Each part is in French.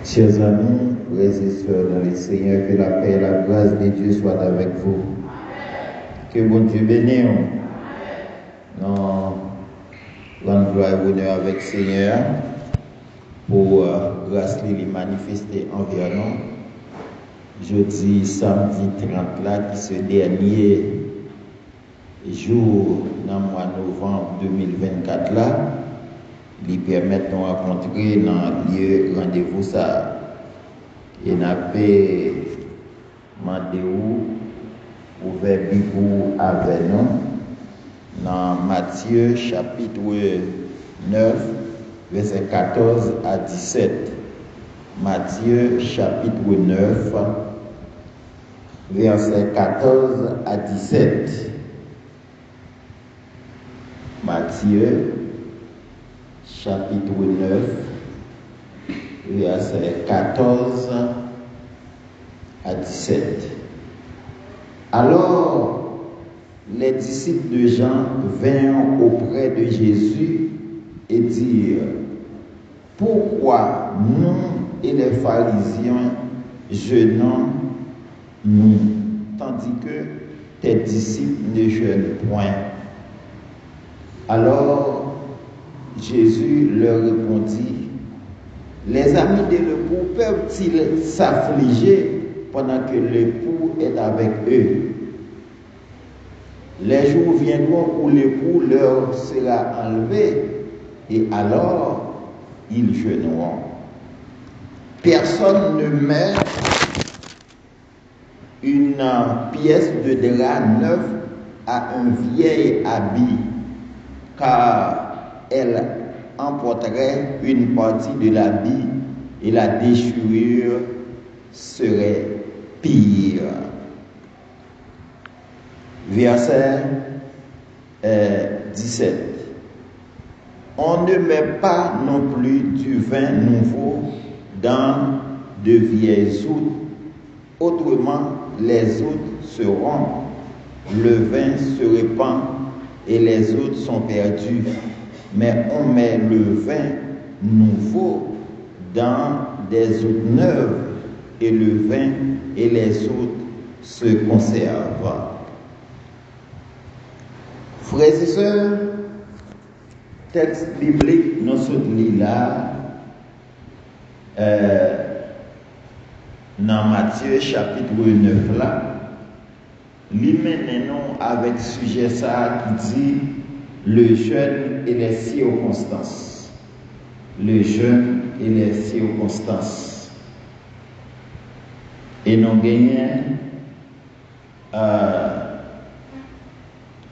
Chers amis, frères et sœurs dans le Seigneur, que la paix et la grâce de Dieu soient avec vous. Que bon Dieu bénisse. Non, grande gloire et bonheur avec le Seigneur pour grâce les manifester envers nous. Jeudi, samedi 30 là, qui ce dernier jour dans le mois de novembre 2024 là, lui permettent de nous rencontrer dans le lieu rendez-vous ça. Et nous avons demandé ouvert Bible avec nous dans Matthieu chapitre 9, verset 14 à 17. Matthieu chapitre 9, verset 14 à 17. Matthieu chapitre 9, verset 14 à 17. Alors, les disciples de Jean vinrent auprès de Jésus et dirent: pourquoi nous et les pharisiens jeûnons nous, tandis que tes disciples ne jeûnent point? Alors Jésus leur répondit: les amis de l'époux peuvent-ils s'affliger pendant que l'époux est avec eux? Les jours viendront où l'époux leur sera enlevé, et alors ils jeûneront. Personne ne met une pièce de drap neuf à un vieil habit, car elle emporterait une partie de l'habit et la déchirure serait pire. Verset 17. On ne met pas non plus du vin nouveau dans de vieilles outres, autrement les outres se rompent, le vin se répand et les outres sont perdues. Mais on met le vin nouveau dans des outres neuves, et le vin et les outres se conservent. Frères et sœurs, texte biblique, nous sommes là dans Matthieu chapitre 9 là, lui menons avec sujet ça qui dit le jeûne et les circonstances. Le jeûne et les circonstances. Et nous gagnons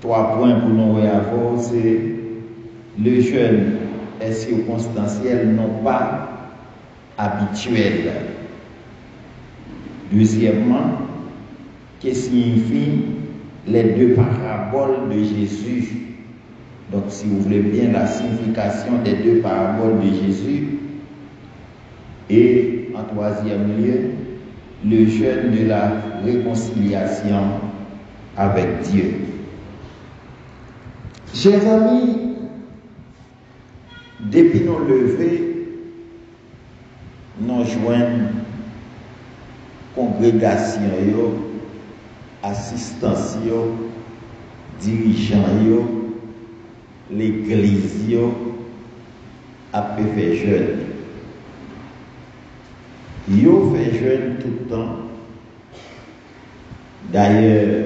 3 points pour nous avoir, c'est le jeûne est circonstanciel, non pas habituel. Deuxièmement, qu'est-ce que signifie les deux paraboles de Jésus? Donc, si vous voulez bien la signification des deux paraboles de Jésus. Et en troisième lieu, le jeûne de la réconciliation avec Dieu. Chers amis, depuis nos levées, nous joignons congrégation, assistance, dirigeants, l'église a fait jeûne. Yo fait jeûne tout le temps. D'ailleurs,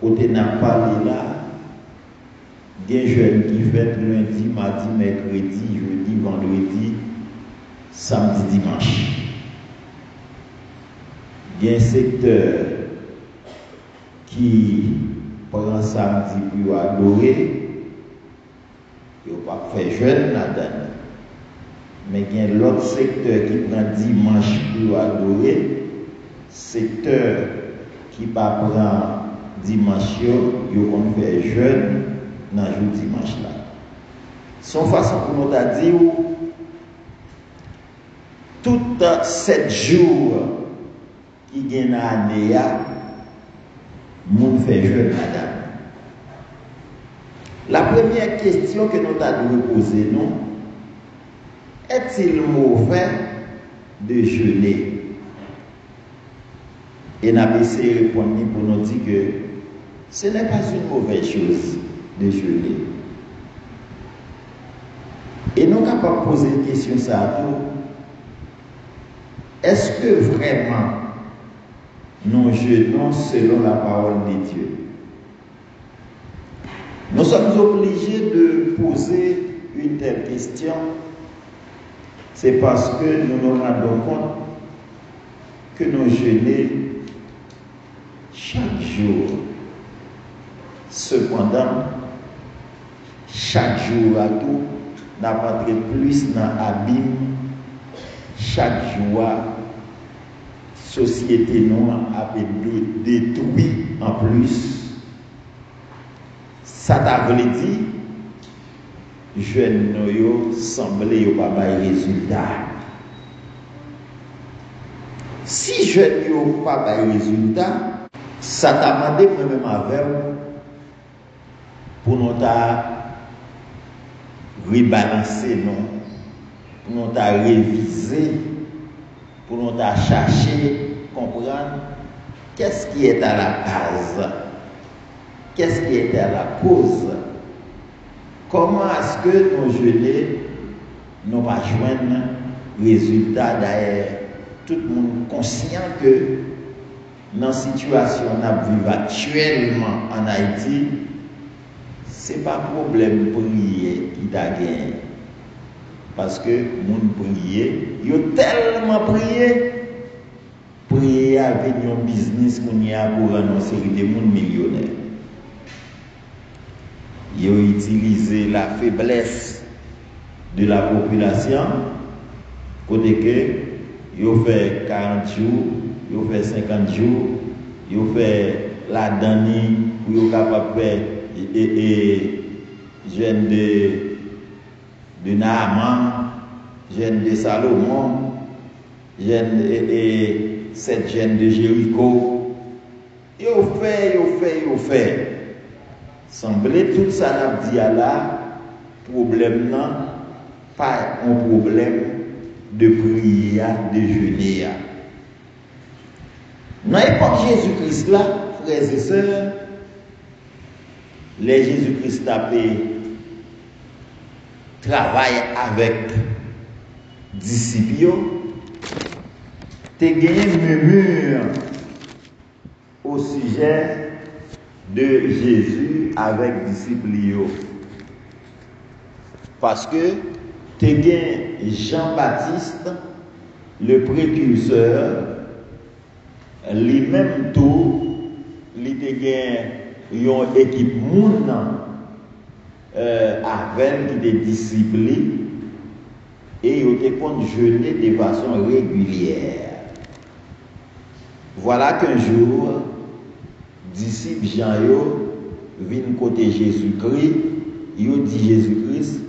côté n'a parlé là, il y a des jeunes qui fait lundi, mardi, mercredi, jeudi, vendredi, samedi, dimanche. Il y a un secteur qui prend samedi pour adorer, il n'y a pas fait jeûne là-dedans. Mais il y a l'autre secteur qui prend dimanche pour adorer, secteur qui pas prend dimanche, il y fait jeûne dans le jour dimanche là. Son façon pour nous dire, tout 7 jours qui gagne dans l'année, nous fait jeûne madame. La première question que nous avons poser nous, est-il mauvais de jeûner? Et nous avons essayé de répondre pour nous dire que ce n'est pas une mauvaise chose de jeûner. Et nous sommes capables de poser une question ça à tout. Est-ce que vraiment nous jeûnons selon la parole de Dieu? Nous sommes obligés de poser une telle question. C'est parce que nous nous rendons compte que nous jeûnons chaque jour. Cependant, chaque jour à tout, n'a pas plus dans l'abîme. Chaque jour, société nous a été détruit en plus. Ça t'a voulu dire, jeunes nous semblent pas de résultat. Si jeunes n'ont pas de résultat, ça t'a demandé moi-même avec pour nous rebalancer, pour nous réviser, pour nous chercher, comprendre qu'est-ce qui est à la base, qu'est-ce qui est à la cause. Comment est-ce que nos jeûnés n'ont pas joindre résultat d'ailleurs? Tout le monde conscient que dans la situation qu'on vit actuellement en Haïti, ce n'est pas un problème de prier qui t'a gagné. Parce que les gens prient, ils ont tellement prié avec un business qu'on y a pour annoncer des gens millionnaires. Ils ont utilisé la faiblesse de la population, côté que ils ont fait 40 jours, ils ont fait 50 jours, ils ont fait la dernière, ils ont capable de faire jeune de Naaman, jeune de Salomon, jeune et 7 jeunes de Jéricho. Ils ont fait. Semblait tout ça n'a dit à la problème non, pas un problème de prière, de jeûner. Dans l'époque Jésus-Christ là, frères et sœurs, les Jésus-Christ travaillent avec disciples, tu as gagné murmure au sujet de Jésus avec disciples. Parce que tu as gagné Jean-Baptiste, le précurseur, lui-même tout, il a gagné une équipe monde avec qui des disciples et ils ont jeûner de façon régulière. Voilà qu'un jour, disciples Jean viennent côté Jésus-Christ, ils ont dit Jésus-Christ,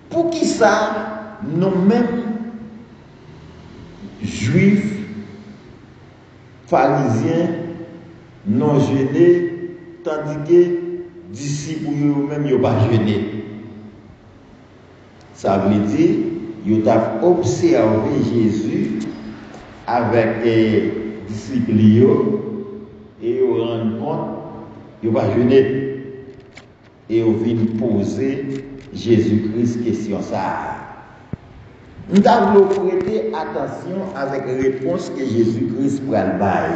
pour qui ça, nous-mêmes, juifs, pharisiens, non jeûnés, tandis que disciples eux-mêmes n'ont pas jeûné. Ça veut dire qu'ils ont observé Jésus avec les disciples et ils ont rendu compte qu'ils n'ont pas jeûné. Et ils viennent poser Jésus-Christ question ça. Nous devons prêter attention avec la réponse que Jésus-Christ prend le bail.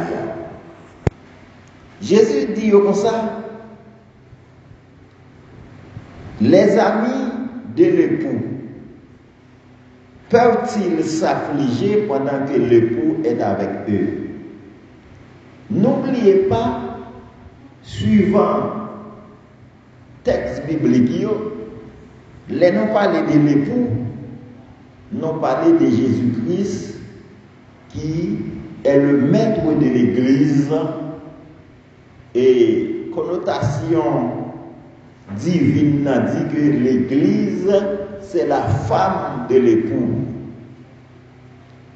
Jésus dit comme ça, les amis de l'époux peuvent-ils s'affliger pendant que l'époux est avec eux? N'oubliez pas, suivant texte biblique, les non parlé de l'époux, non parlé de Jésus-Christ qui est le maître de l'Église et connotation divine dit que l'Église c'est la femme de l'époux.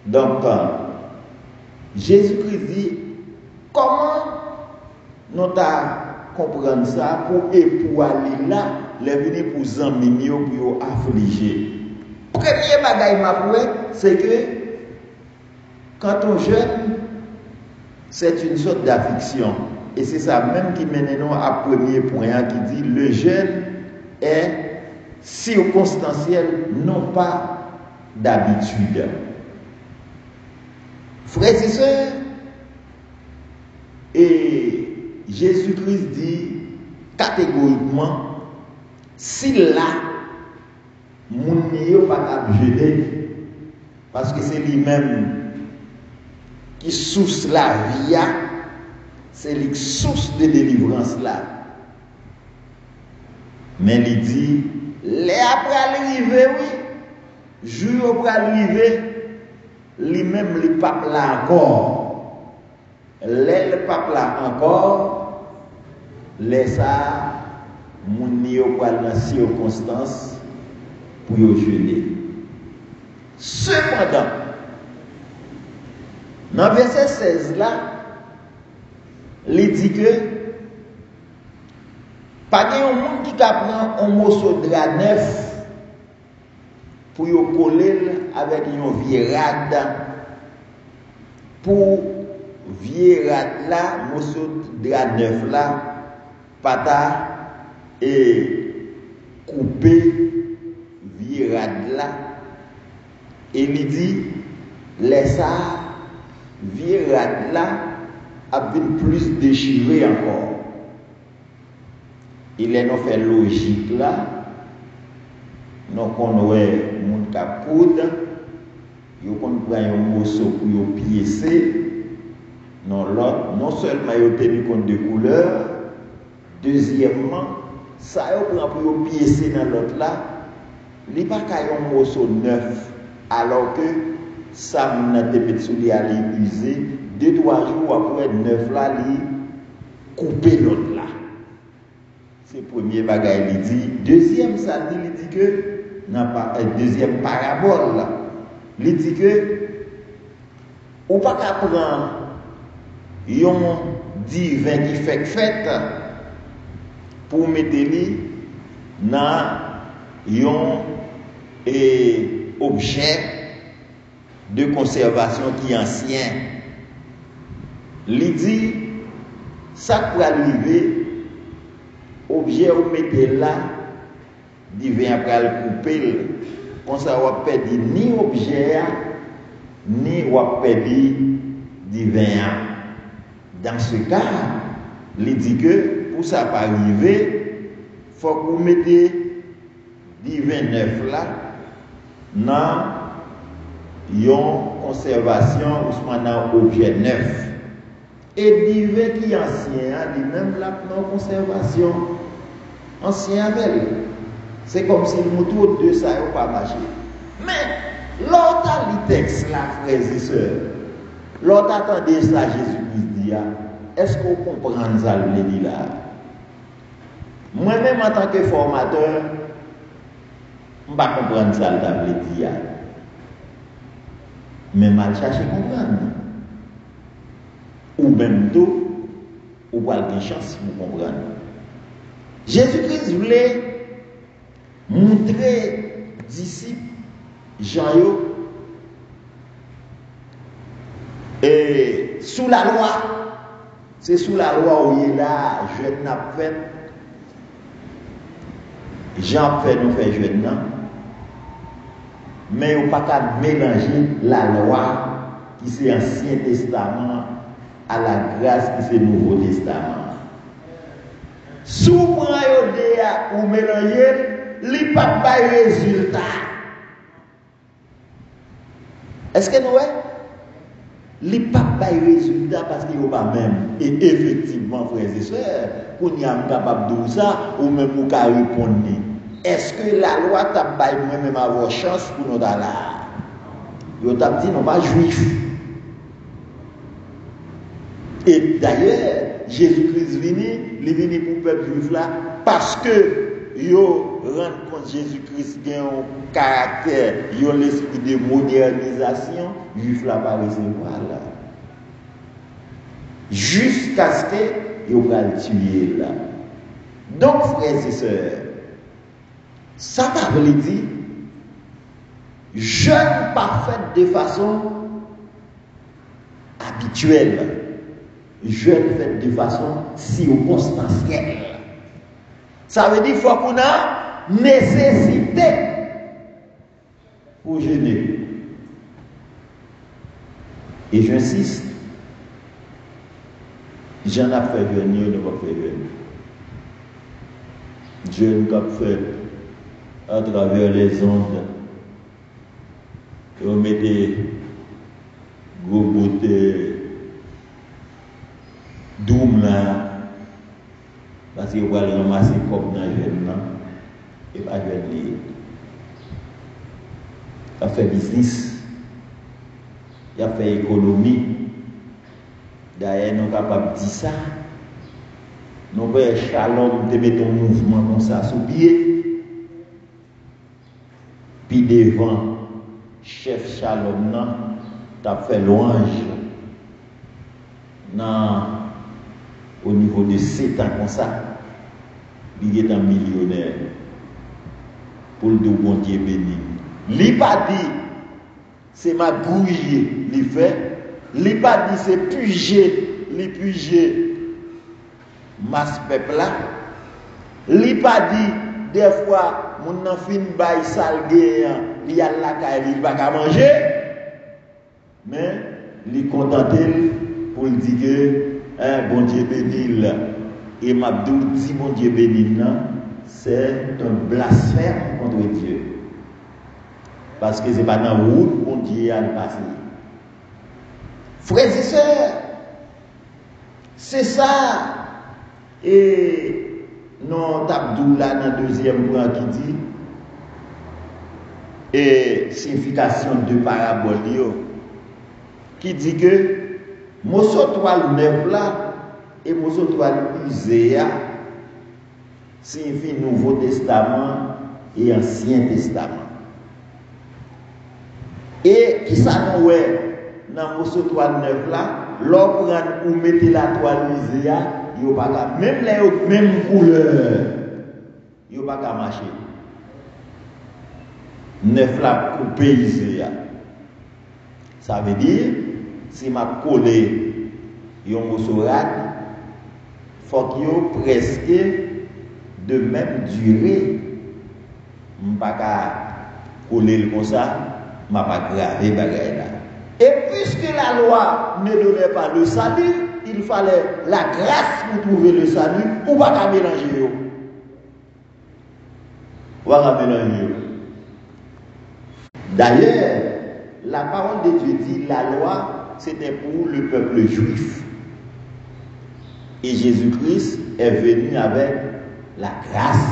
Donc Jésus-Christ dit comment nous comprendre ça pour époux aller là, les venir pour amis pour affliger. Premier bagage m'apprend, c'est que quand on jeûne, c'est une sorte d'affliction. Et c'est ça même qui mène nous à premier point qui dit le jeûne est circonstanciel, non pas d'habitude. Frères et sœurs, et Jésus-Christ dit catégoriquement, si là, mon n'est pas capable de jeûner, parce que c'est lui-même qui source la vie, c'est la source de délivrance là. Mais il dit, les après arriver, oui, jour après arriver, lui-même le pape là encore. Le pape là encore, laisse ça, mon n'y pas dans circonstance pour y jeûner. Cependant, dans le verset 16 là, il dit que pas de monde qui prend un morceau de drap neuf pour y coller avec une vieille rade. Pour vieille rade là, morceau de drap neuf là, pata et couper vieille rade là. Et il dit, laisse ça, vieille rade là, avec plus déchiré encore. Il est non fait logique là. Non qu'on ouais mon capoud, yo qu'on prend un morceau pour yo piécer. Non l'autre, non seulement yo tenu compte de couleur, deuxièmement, ça yo prend pour yo piécer dans l'autre là, li pas ka un morceau neuf alors que ça n'a te sous li aller user 2-3 jours après neuf là li couper l'autre là. C'est le premier bagage il dit. Deuxième ça il dit que n'a pas deuxième parabole là. Il dit que ou pas qu'à prendre un divin qui fait fête pour mettre lui dans un objet de conservation qui est ancien. Il dit ça pour arriver objet ou mettez là divin après le couper comme ça on perd ni objet ni on perd divin. Dans ce cas, il dit que pour ça pas arriver, faut que vous mettez divin neuf là dans une conservation ou dans objet neuf. Et divin qui est ancien, lui-même là dans conservation ancien avec. C'est comme si le moteur de ça n'a pas marché. Mais l'autre texte là, frères et sœurs, l'autre attendez ça Jésus-Christ dit, est-ce qu'on comprend ça le dit là? Moi-même en tant que formateur, je ne vais pas comprendre ça le dit. Mais mal chercher à comprendre. Ou même tout, ou pas de chance pour comprendre. Jésus-Christ voulait montrer disciples Jean et sous la loi, c'est sous la loi où il est là, jeune n'a fait, Jean fait nous fait jeune non, mais on ne peut pas mélanger la loi qui c'est Ancien Testament à la grâce qui c'est Nouveau Testament. Sous prend ou mélanger, il n'y a pas de résultat. Est-ce que nous voyons? Il n'y a pas de résultat parce qu'il n'y a pas même. Et effectivement, frères et sœurs, pour nous sommes capables de ça, ou même pour répondre. Est-ce que la loi t'a pas même avoir chance pour nous d'aller là? Ils t'a dit non pas juif. Et d'ailleurs, Jésus-Christ est venu pour le peuple juif là parce que yo rend compte Jésus-Christ a un caractère, yo l'esprit de modernisation, juif là pas recevoir là. Jusqu'à ce que yo va le tuer là. Donc frères et sœurs, ça va veut dire jeûne pas fait de façon habituelle. Jeûne fait de façon circonstancielle. Ça veut dire qu'il faut qu'on a nécessité pour jeûner. Et j'insiste, j'en ai fait jeûner, ne pas faire jeûner. Jeûne qu'a fait à travers les ondes. Et on met des gros beautés doum là. Parce qu'il va ramasser comme dans le jeune et pas jeune lié. Il a fait business, il a fait économie. D'ailleurs, nous sommes capables de dire ça. Nous voyons Shalom te mettre un mouvement comme ça sous pied. Puis devant, chef Shalom, tu as fait louange. Au niveau de 7 ans comme ça, il est un millionnaire. Pour le bon Dieu béni. Il n'a pas dit, c'est ma gouille, il fait. Il n'a pas dit, c'est puger, il puger. Masse peuple là. Il n'a pas dit, des fois, mon enfant bail salgué, il y a la caille, il va pas manger. Mais, il est contenté pour dire que, bon Dieu béni, et Mabdou dit, bon Dieu béni, c'est un blasphème contre Dieu. Parce que ce n'est pas dans la route bon Dieu a passé. Frères et sœurs, c'est ça. Et non, Abdoula dans le deuxième point qui dit, et signification de parabole, qui dit que, Mosso toile neuf là, et Mosso toile usé, signifie Nouveau Testament et Ancien Testament. Et qui ça nous est dans Mosso toile neuf là, l'on ou mettez la toile usée, il n'y a pas même les mêmes couleurs, il n'y a pas qu'à marcher. Neuf là coupé usé. Ça veut dire, si m'a collé un morceau rad, il faut qu'il y ait presque de même durée. Je ne peux pas coller comme ça, je ne peux pas graver bagaille là. Et puisque la loi ne donnait pas le salut, il fallait la grâce pour trouver le salut, ou ne pas mélanger. Ou pas mélanger. D'ailleurs, la parole de Dieu dit la loi, c'était pour le peuple juif. Et Jésus-Christ est venu avec la grâce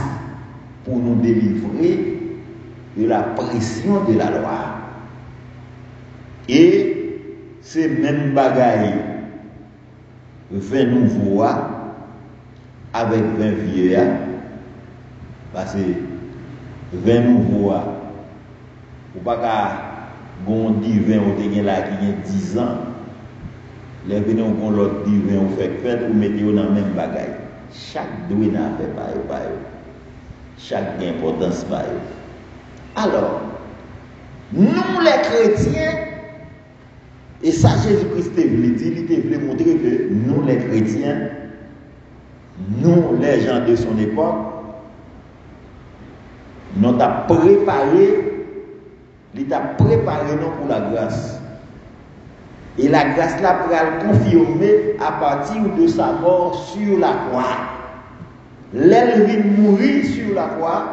pour nous délivrer de la pression de la loi. Et ces mêmes bagailles, 20 nouveaux avec 20 vieux, parce que 20 nouveaux, ou pas bon divin ou te gen là qui a 10 ans, les venez on l'autre divin ou fait fête ou mettez dans la même bagaille. Chaque doué n'a fait pas yo. Chaque importance pas yo. Alors, nous les chrétiens, et ça Jésus-Christ voulait dire, il voulait montrer que nous les chrétiens, nous les gens de son époque, nous avons préparé. Il t'a préparé nous pour la grâce. Et la grâce là pourra le confirmer à partir de sa mort sur la croix. L'elle mourir sur la croix,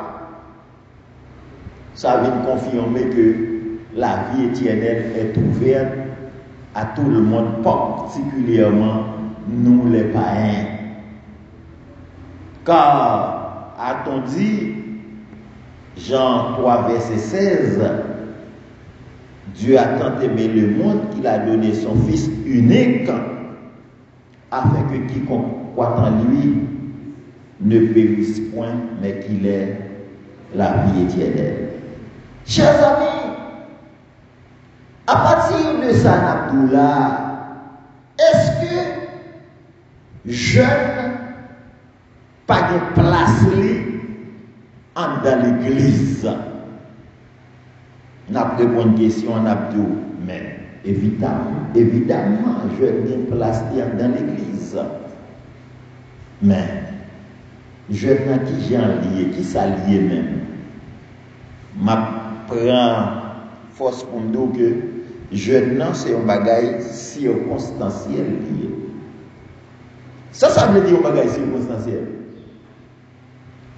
ça vient confirmer que la vie éternelle est ouverte à tout le monde, particulièrement nous les païens. Car, a-t-on dit, Jean 3, verset 16, Dieu a tant aimé le monde qu'il a donné son Fils unique afin que quiconque croit en lui ne périsse point, mais qu'il ait la vie éternelle. Chers amis, à partir de ça, Abdoula, est-ce que jeune pas de place dans l'église? n'a pas de bonne question, n'a pas de mais évidemment, je vais une place dans l'église. Mais je n'ai qui j'ai lié, qui s'allie même. Ma prend force pour me dire que je n'ai c'est un bagage circonstanciel lié. Ça veut dire un bagage circonstanciel.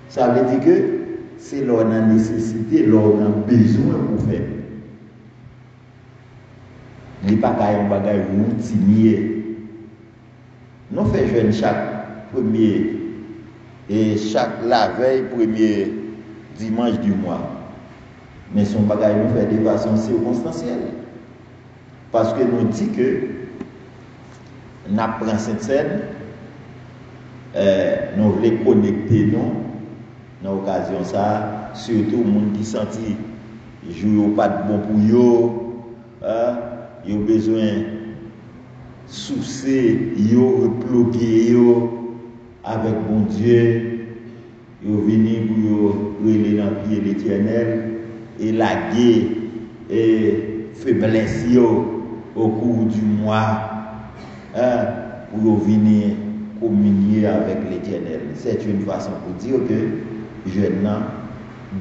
Ça veut dire que c'est leur nécessité, leur besoin pour faire. Il n'y a pas un bagage routinier. Nous faisons jeune chaque premier et la veille premier dimanche du mois. Mais son bagage nous fait de façon circonstancielle. Parce que nous dit que nous prenons cette scène, nous voulons connecter nous dans l'occasion ça, surtout les gens qui sentent jouer pas de bon pour eux, ils ont besoin de soucier, reploguer avec bon Dieu, ils viennent pour relayer dans le pied l'Éternel et laguer et faiblesse au cours du mois pour venir communier avec l'Éternel. C'est une façon pour dire que je n'ai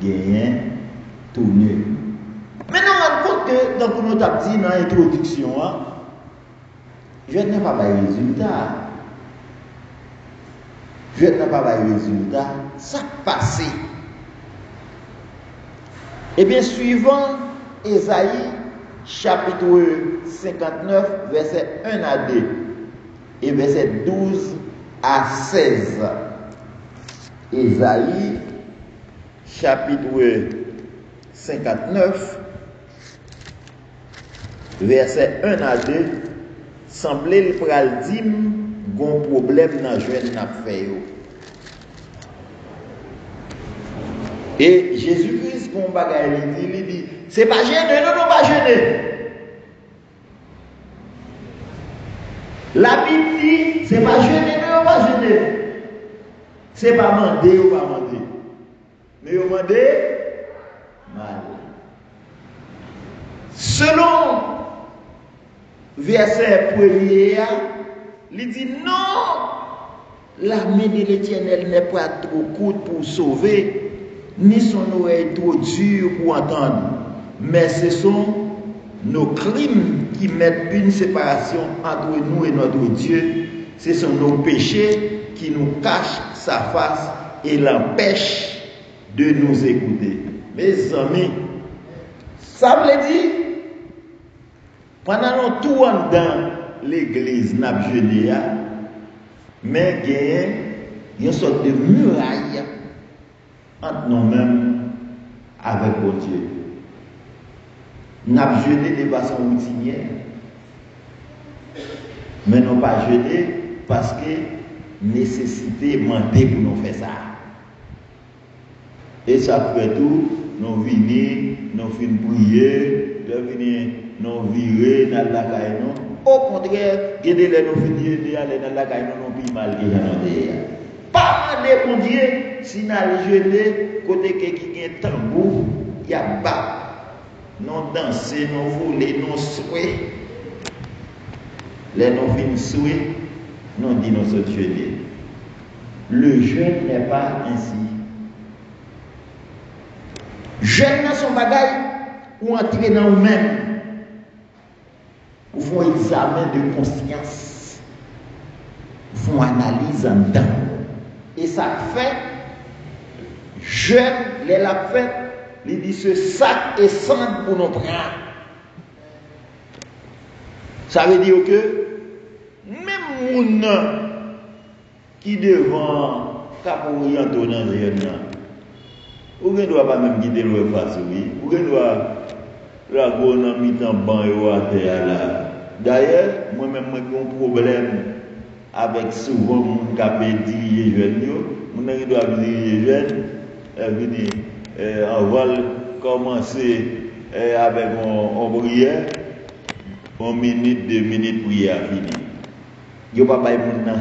gagné tourné. Maintenant, on compte que dans notre dit dans l'introduction, je n'ai pas de résultat. Je n'ai pas de résultat. Ça passe. Eh bien, suivant Ésaïe, chapitre 59, verset 1 à 2, et verset 12 à 16. Ésaïe, chapitre 59, verset 1 à 2, semblait le pral dire gon problème dans jeune n'a fait. Et Jésus-Christ, qu'on bagaille, il dit, c'est pas gêné, non, pas gêné. La Bible dit, c'est pas gêné, non, pas gêné. C'est pas mandé ou pas mandé. Mais vous mandé mal. Selon verset 1er, il dit non, la main de l'Éternel n'est pas trop courte pour sauver, ni son oreille trop dure pour entendre, mais ce sont nos crimes qui mettent une séparation entre nous et notre Dieu. Ce sont nos péchés qui nous cachent sa face et l'empêchent de nous écouter. Mes amis, ça veut dire, pendant nous tournons dans l'église, nous avons jeûné, mais il y a une sorte de muraille entre nous-mêmes avec mon Dieu. Nous avons jeûné de façon routinière, mais nous n'avons pas jeûné parce que nécessité mandée pour nous faire ça. Et ça fait tout, nous venons, nous finissons prier, nous virer dans la caille. Au contraire, nous finissons aller dans la caille, nous plus mal que nous. Pas mandé pour Dieu, si nous allons jeûner, côté qui a un tambour, il y a bas. Nous danser, nous voler, nous souhaiter. Les nous finissons souhaiter, nous disons nous sommes jeûner. Le jeûne n'est pas ainsi. Jeûne dans son bagage ou entrer dans nous-mêmes. Ou font un examen de conscience. Ou font analyse en dedans. Et ça fait, jeûne, les la fait, il dit ce sac et sang pour nous prendre. Ça veut dire que même les gens qui devant cap orienter dans le jeûne, ou ne doit pas même quitter le face, oui. Ou ne doit la go dans mi-temps ban et à terre là. D'ailleurs, moi-même j'ai un problème avec souvent mon qui dit jeune yo, mon qui doit dire jeune, on va commencer avec on prière, 1 minute, 2 minutes prière fini. Yo pas bail mon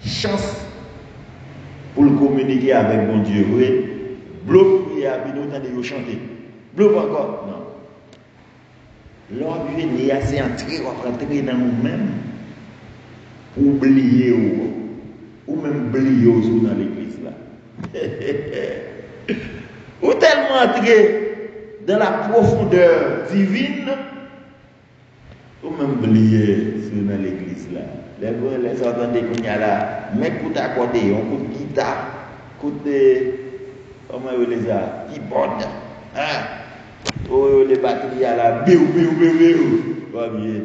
chance pour communiquer avec mon Dieu, oui. Bloc prière, puis nous entendons chanter. Bloc encore, non. L'ordre génie, c'est rentrer dans nous-mêmes, oublier ou même oublier dans l'église là. Ou tellement entrer dans la profondeur divine, ou même oublier dans l'église là. Les entendez qu'on y a là, mais coup d'accordéon, coup de guitare, coup de, comment on les a, keyboard, hein? Oh, les batteries à la biou. Pas bien.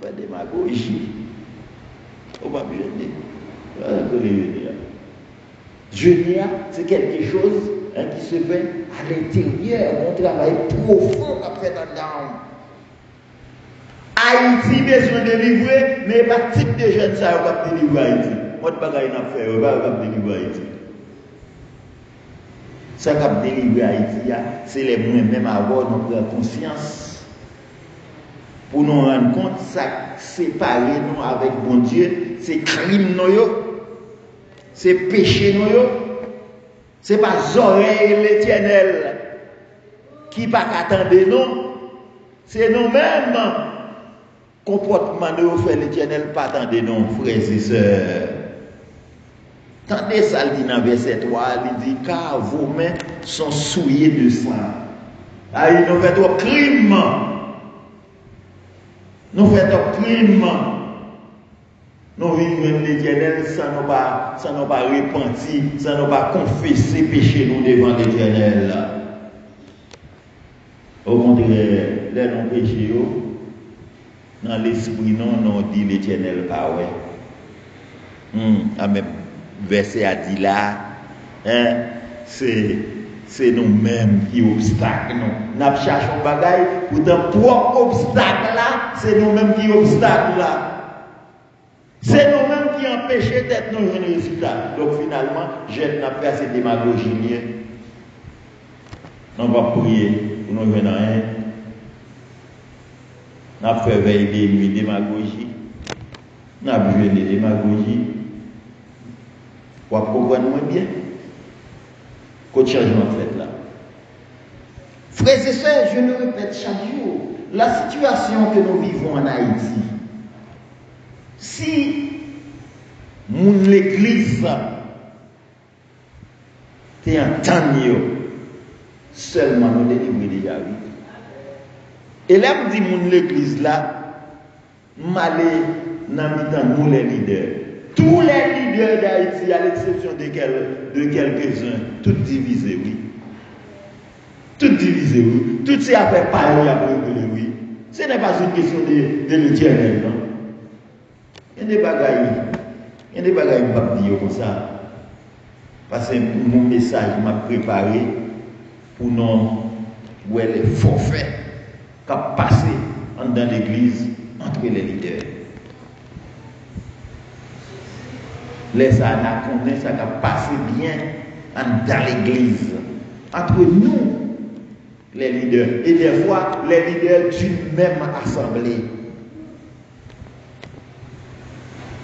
Faire démagogie. On va bien dire. Jeûner, c'est quelque chose qui se fait à l'intérieur, un travail profond à faire dans l'âme. Haïti besoin de délivrer, mais pas type de jeunes ça va délivrer Haïti. Moi, je ne vais pas faire, je ne vais pas délivrer Haïti. Ça qui a délivré Haïti, c'est les moyens même avoir notre conscience. Pour nous rendre compte, ça séparer nous avec bon Dieu, c'est crime nous, c'est péché nous, c'est pas oreilles l'éternel qui pas attendre nous, c'est nous-mêmes. Comportement nous fait l'éternel pas attendre nous, frères et sœurs. Tendez ça, il dit dans verset 3, il dit, car vos mains sont souillées de sang. Ah, il nous fait un crime. Nous faisons un crime. Nous vivons l'éternel sans nous pas repentir, sans nous pas confesser péché nous devant l'éternel. Au contraire, les non-péchés, dans l'esprit, non, dit l'éternel, pas ouais. Amen. Verset a dit là, hein, c'est nous-mêmes qui obstacle. Nous cherchons bagaille, pourtant, trois obstacles là, c'est nous-mêmes qui obstacle là. C'est nous-mêmes qui empêchons d'être nos jeunes résultats. Donc finalement, je n'ai pas fait cette démagogie. On va prier pour nous jeunes rien. On a fait veiller des nuits démagogie. On a besoin de démagogie. Vous comprenez bien qu'au changement fait là. Frères et sœurs, je le répète chaque jour, la situation que nous vivons en Haïti, si l'église est en temps seulement nous délivrer déjà, oui. Et là, je dis l'église là, m'aller dans nous les leaders. Tous les leaders d'Haïti, à l'exception de quelques-uns, tout divisé, oui. Tout divisé, oui. Tout c'est affaire pareil après, oui. Ce n'est pas une question de l'éternel, non. Il y a des bagailles, je ne dire comme ça. Parce que mon message m'a préparé pour nous, où les forfaits qui passent dans l'église entre les leaders. Les années, ça a passé bien dans l'église, entre nous, les leaders, et des fois, les leaders d'une même assemblée,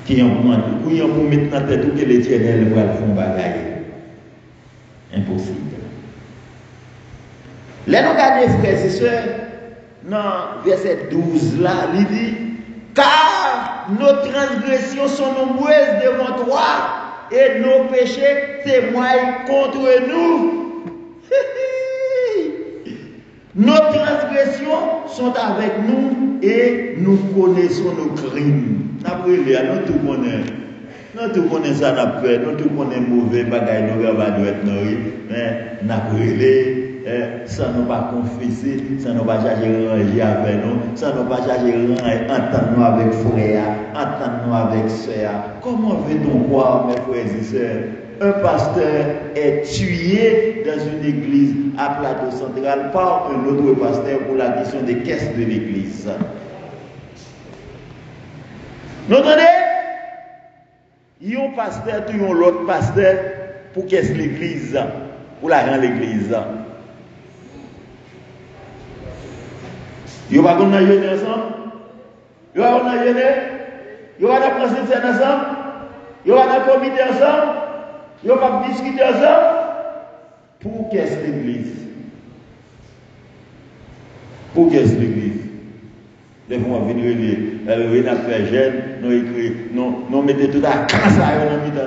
qui ont pour mettre dans la tête que l'éternel va le faire bagaille. Impossible. Les nous regardons, frères et sœurs, dans verset 12 là, il dit, car nos transgressions sont nombreuses devant toi et nos péchés témoignent contre nous. Nos transgressions sont avec nous et nous connaissons nos crimes. Nous tout connaissons. Nous tout connaissons ça, nous tout connaissons mauvais bagaille, nous avons être mais nous avons ça ne pas confesser, ça ne pas chercher ranger avec nous, ça ne pas chercher entendre nous avec frère, entendre nous avec soeur. Comment veut-on croire, mes frères et sœurs, un pasteur est tué dans une église à Plateau Central par un autre pasteur pour la question des caisses de l'église? Vous entendez? Il y a un pasteur, tout l'autre pasteur pour caisse l'église, pour la rendre l'église. Vous ne pouvez pas jeûner ensemble. Vous ne pouvez pas jeûner. Vous ne pouvez pas prendre ensemble. Vous ne pouvez pas comité ensemble. Vous ne pouvez pas discuter ensemble. Pour qu'est-ce l'église? Pour qu'est-ce l'église? Les gens vont venir, ils ont fait jeune, nous écrit, nous mettons tout à quand ça,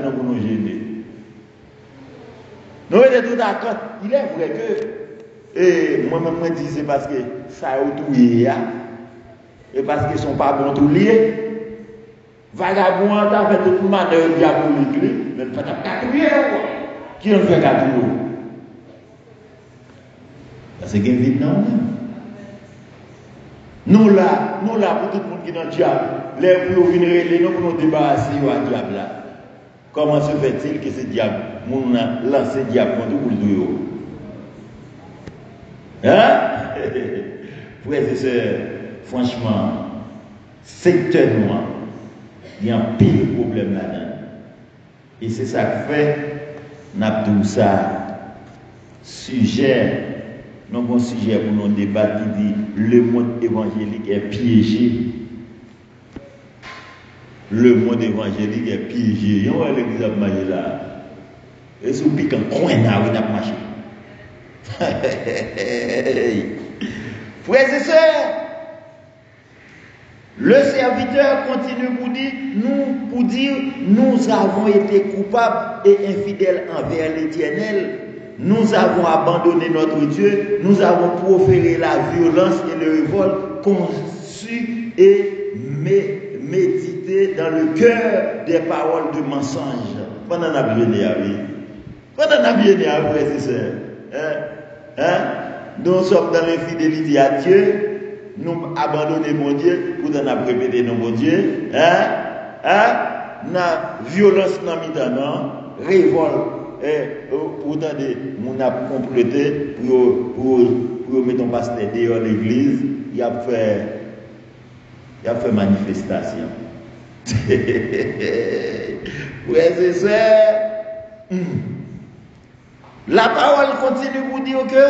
nous pour nous gêner. Nous mettons tout à quand. Il est vrai que, et moi-même, je dis c'est parce que ça a tout lié, et parce qu'ils ne sont pas bons tout liés. Vagabond, t'as fait toute manœuvre diabolique, mais pas ta crier, qui en fait qu'à tout. Parce que vite non. Nous là, pour tout le monde qui est dans le diable, les pour venir les nous pour nous débarrasser du diable là. Comment se fait-il que ce diable, nous a lancé le diable contre tout le dos? Hein? Frères et sœurs, franchement, secteurs, il y a un pile problème là-dedans. Et c'est ça que fait, nous avons tout ça, sujet. Nous avons un sujet pour nous débattre qui dit le monde évangélique est piégé. Le monde évangélique est piégé. On va l'église à marcher là. Et si vous piquez un coin là, vous n'avez marché. Frères et sœurs, le serviteur continue pour dire nous avons été coupables et infidèles envers l'Éternel. Nous avons abandonné notre Dieu, nous avons proféré la violence et le révolte, conçu et médité dans le cœur des paroles de mensonge. Pendant la bien oui. Pendant la bien frères et sœurs. Nous sommes dans l'infidélité à Dieu, nous abandonnons mon Dieu, pour nous répéter nos bon Dieu. La violence dans le révolte. Autant de mon a complété pour mettre un pasteur dehors l'église, il a fait manifestation. Ouais, c'est ça. La parole continue pour dire que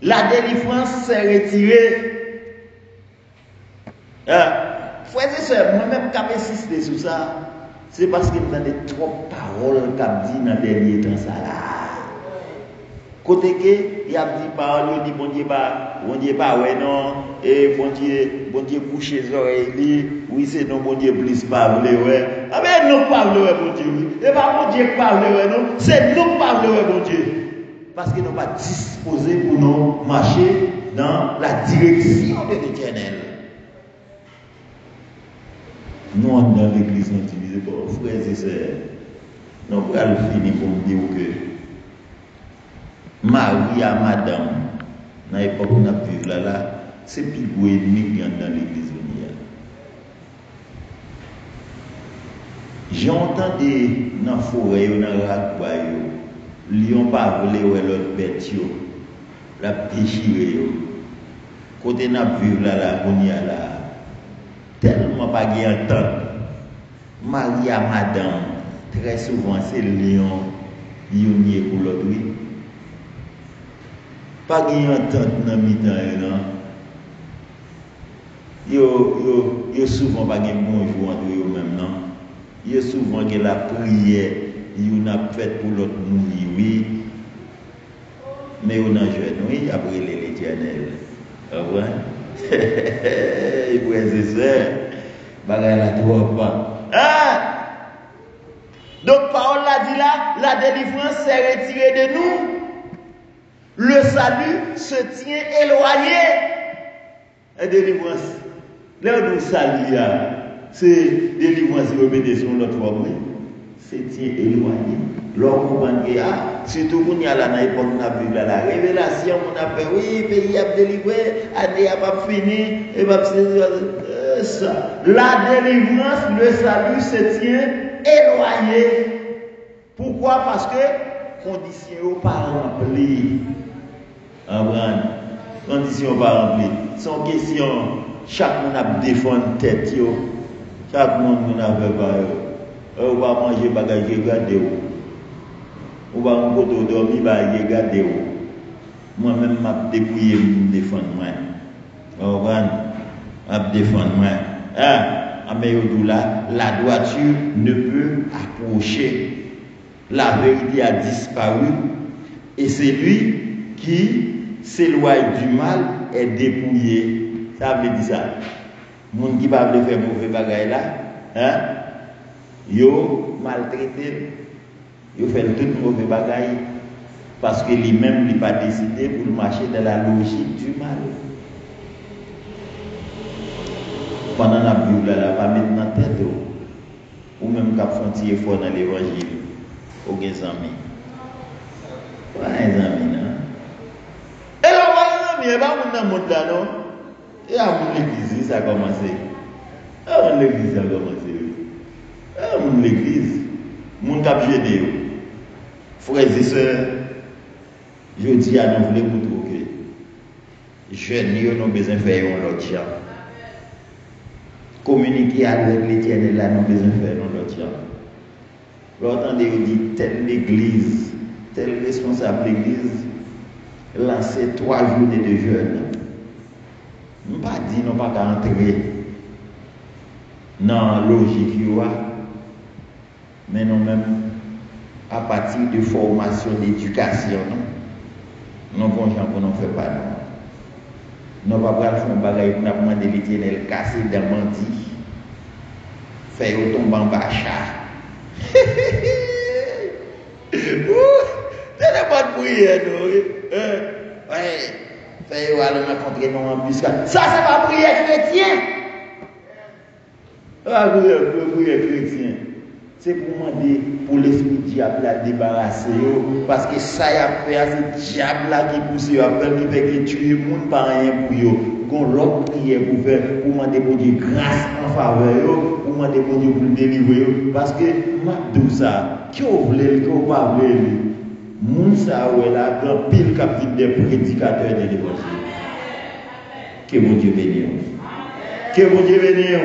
la délivrance s'est retirée. Frères et sœurs, moi-même, qui insisté sur ça, c'est parce que nous avons trop de paroles qu'a dit dans les derniers temps. Côté que, il y a dit paroles, il dit bon Dieu pas, ouais non, et bon Dieu bouche les oreilles, oui c'est non, bon Dieu plus parler, ouais. Ah ben non parler, ouais, bon Dieu, oui. Et pas bon Dieu parler, ouais, non, c'est nous parler, ouais, bon Dieu. Parce que nous pas disposés pour nous marcher dans la direction de l'Éternel. Nous, dans l'église, nous utilisons pour frères et sœurs. Nous allons finir pour me dire que Marie à Madame, dans l'époque où nous vivons là, c'est plus gros ennemi qui est dans l'église. J'ai entendu dans la forêt, dans la ragba, les lions pas volé l'autre bête, la déchiré. Côté nous vivons là, on y a là. Tellement pas de temps. Marie à Madame, très souvent c'est le lion, lionier pour l'autre. Pas de temps dans le mi-temps. Yo souvent pas de bonjour entre eux-mêmes. Yo souvent que la prière, yo n'a fait pour l'autre mourir, oui. Mais on a joué, oui, après l'Éternel. Ouais. Et frères et sœurs, bagaille la trop pas. Donc parole l'a dit là, la délivrance s'est retirée de nous. Le salut se tient éloigné. La délivrance. Là où nous salut, c'est délivrance remettre sur notre forme. C'est tient éloigné. L'homme comprend que surtout quand il y a la époque où on a vu la révélation, on a fait oui, pays a délivré, année a pas fini, et pas ça. La délivrance, le salut se tient éloigné. Pourquoi? Parce que conditions pas remplies. Conditions pas remplies. Sans question, chaque monde a défendu tête, chaque monde a fait pas. On va manger bagage, regardez où. On va en côté dormir, regardez où. Moi-même, je dépouillé, je défendre moi. Je défendre moi. Mais la droiture ne peut approcher. La vérité a disparu. Et c'est lui qui s'éloigne du mal est dépouillé. Ça veut dire ça. Moun qui pas veut faire mauvais bagaille là, hein? Yo maltraité, yo fait tout mauvais bagaille parce que lui-même il pas décidé pour marcher dans la logique du mal. Pendant la Bible là, pas mettre dans tête ou même cap font un effort dans l'évangile. Au gain amis. Ouais, amis non. Et là, on va pas dans le monde là non. Et à l'église ça a commencé. À l'église ça a commencé. À l'église, mon cap gêné. Frères et sœurs, je dis à nous voulons pour trouver. Jeunes, nous avons besoin de faire l'autre chose. Communiquer avec l'Éternel là, nous avons besoin de faire l'autre chose. L'autre on dit telle l'église, tel responsable de l'église, lancer 3 journées de jeûne. Nous ne pas dire non pas qu'à entrer dans la logique, mais nous-mêmes, à partir de formation, d'éducation, nous ne pouvons pas faire pas. Nous ne pouvons pas faire un bagage pour nous demander l'Éternel casser dans le bandit, faire tomber en bachat. C'est pas de prière, non? Ouais. Faire aller rencontrer nos embuscades. Ça, c'est pas prière chrétien. Ah, prière chrétien. C'est pour demander pour l'esprit diable à débarrasser. Parce que ça y a fait, c'est diable là qui pousse, qui fait que tuer le monde par rien pour eux. Qu'on l'autre prière pour faire, pour demander pour Dieu grâce en faveur, pour demander pour Dieu pour délivrer. Parce que, tout ça, qui voulait, qui n'a pas voulu. Moun sa ou la grand pile captif des prédicateurs de l'évangile. Que mon Dieu bénisse. Que mon Dieu bénisse.